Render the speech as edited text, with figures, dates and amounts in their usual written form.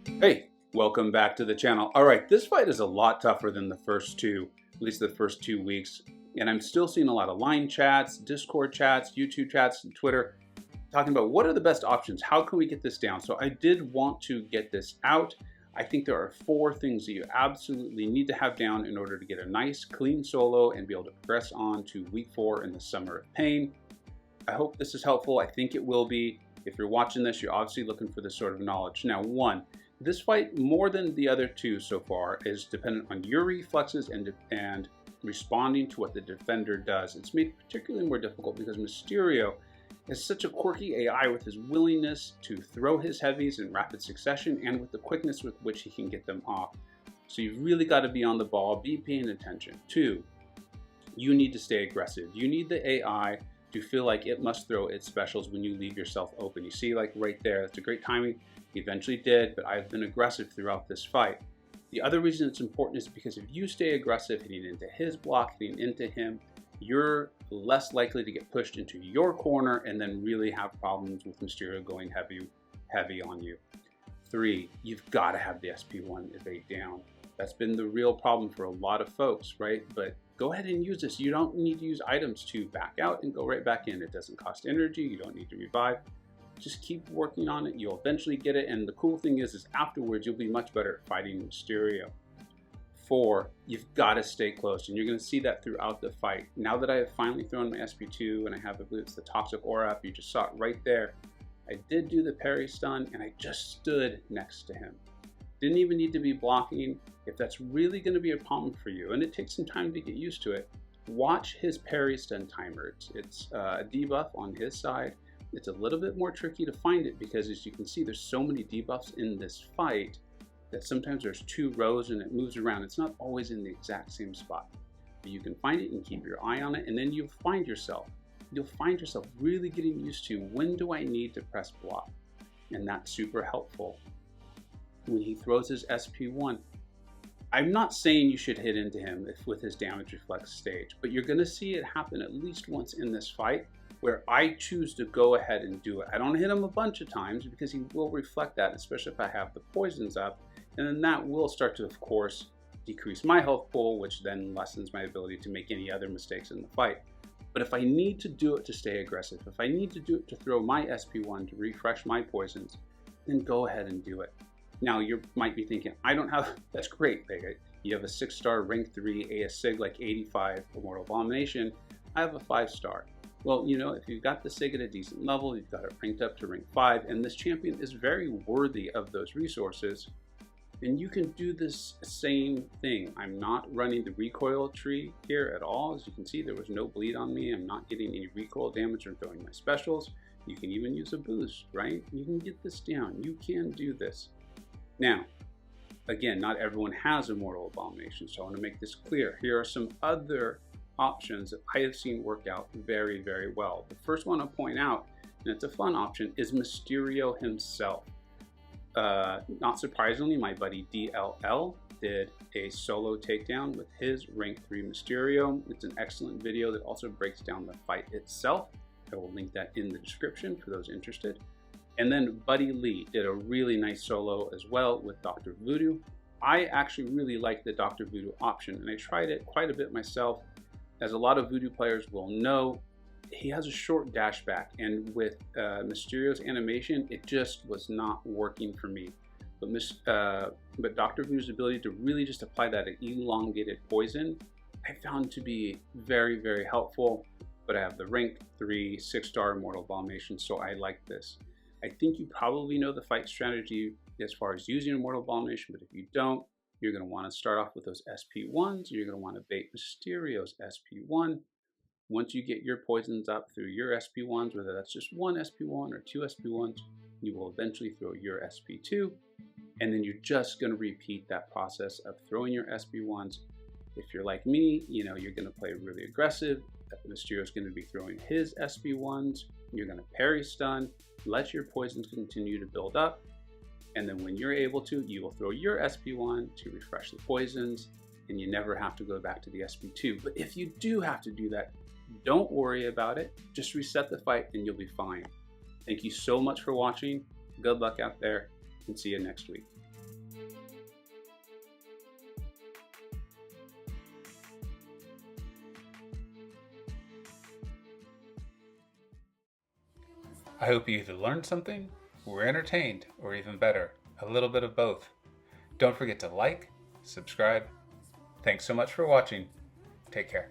Hey, welcome back to the channel. All right, this fight is a lot tougher than the first two, at least the first 2 weeks. And I'm still seeing a lot of line chats, Discord chats, YouTube chats, and Twitter talking about what are the best options? How can we get this down? So I did want to get this out. I think there are 4 things that you absolutely need to have down in order to get a nice, clean solo and be able to progress on to week 4 in the Summer of Pain. I hope this is helpful. I think it will be. If you're watching this, you're obviously looking for this sort of knowledge. Now, 1, this fight, more than the other 2 so far, is dependent on your reflexes and responding to what the defender does. It's made particularly more difficult because Mysterio is such a quirky AI with his willingness to throw his heavies in rapid succession and with the quickness with which he can get them off. So you've really got to be on the ball, be paying attention. 2, you need to stay aggressive. You need the AI to feel like it must throw its specials when you leave yourself open. You see, like right there, that's a great timing. He eventually did, but I've been aggressive throughout this fight. The other reason it's important is because if you stay aggressive, hitting into his block, hitting into him, you're less likely to get pushed into your corner and then really have problems with Mysterio going heavy on you. 3, you've got to have the SP1 evade down. That's been the real problem for a lot of folks, right? But go ahead and use this. You don't need to use items to back out and go right back in. It doesn't cost energy. You don't need to revive. Just keep working on it. You'll eventually get it. And the cool thing is afterwards, you'll be much better at fighting Mysterio. 4, you've got to stay close. And you're going to see that throughout the fight. Now that I have finally thrown my SP2 and I have, I believe it's the Toxic Aura up, you just saw it right there. I did do the parry stun and I just stood next to him. Didn't even need to be blocking. If that's really going to be a problem for you, and it takes some time to get used to it, watch his parry stun timer. It's a debuff on his side. It's a little bit more tricky to find it because, as you can see, there's so many debuffs in this fight that sometimes there's 2 rows and it moves around. It's not always in the exact same spot. But you can find it and keep your eye on it, and then you'll find yourself really getting used to when do I need to press block, and that's super helpful. When he throws his SP1, I'm not saying you should hit into him with his damage reflex stage, but you're going to see it happen at least once in this fight where I choose to go ahead and do it. I don't hit him a bunch of times because he will reflect that, especially if I have the poisons up, and then that will start to, of course, decrease my health pool, which then lessens my ability to make any other mistakes in the fight. But if I need to do it to stay aggressive, if I need to do it to throw my SP1 to refresh my poisons, then go ahead and do it. Now, you might be thinking, I don't have, that's great, Vega. You have a 6-star rank 3 AS SIG like 85 Immortal Abomination. I have a 5-star. Well, you know, if you've got the SIG at a decent level, you've got it ranked up to rank 5, and this champion is very worthy of those resources, then you can do this same thing. I'm not running the recoil tree here at all. As you can see, there was no bleed on me. I'm not getting any recoil damage from throwing my specials. You can even use a boost, right? You can get this down. You can do this. Now, again, not everyone has Immortal Abomination, so I want to make this clear. Here are some other options that I have seen work out very, very well. The first one I'll point out, and it's a fun option, is Mysterio himself. Not surprisingly, my buddy DLL did a solo takedown with his rank 3 Mysterio. It's an excellent video that also breaks down the fight itself. I will link that in the description for those interested. And then Buddy Lee did a really nice solo as well with Dr. Voodoo. I actually really like the Dr. Voodoo option, and I tried it quite a bit myself. As a lot of Voodoo players will know, he has a short dash back, and with Mysterio's animation, it just was not working for me. But Dr. Voodoo's ability to really just apply that elongated poison, I found to be very, very helpful. But I have the rank 3 6-star Immortal Abomination, so I like this. I think you probably know the fight strategy as far as using Immortal Abomination, but if you don't, you're going to want to start off with those SP1s. You're going to want to bait Mysterio's SP1. Once you get your poisons up through your SP1s, whether that's just 1 SP1 or 2 SP1s, you will eventually throw your SP2, and then you're just going to repeat that process of throwing your SP1s. If you're like me, you know, you're going to play really aggressive. Mysterio's going to be throwing his SP1s. You're going to parry stun, let your poisons continue to build up, and then when you're able to, you will throw your SP1 to refresh the poisons, and you never have to go back to the SP2. But if you do have to do that, don't worry about it. Just reset the fight and you'll be fine. Thank you so much for watching. Good luck out there, and see you next week. I hope you either learned something, were entertained, or even better, a little bit of both. Don't forget to like, subscribe. Thanks so much for watching. Take care.